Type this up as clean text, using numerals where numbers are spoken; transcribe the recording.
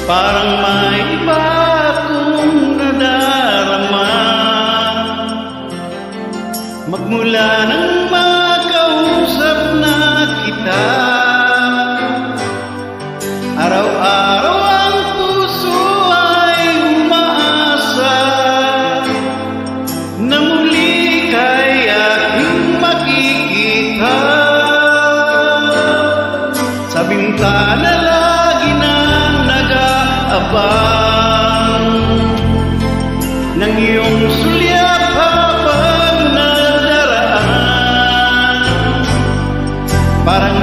Parang may iba akong nadarama magmula nang makausap na kita. Araw-araw ang puso ay umaasa na muli kay aking makikita. Sa bintana lagi nang nag-aabang ng iyong sulyap habang nadaraan. Parang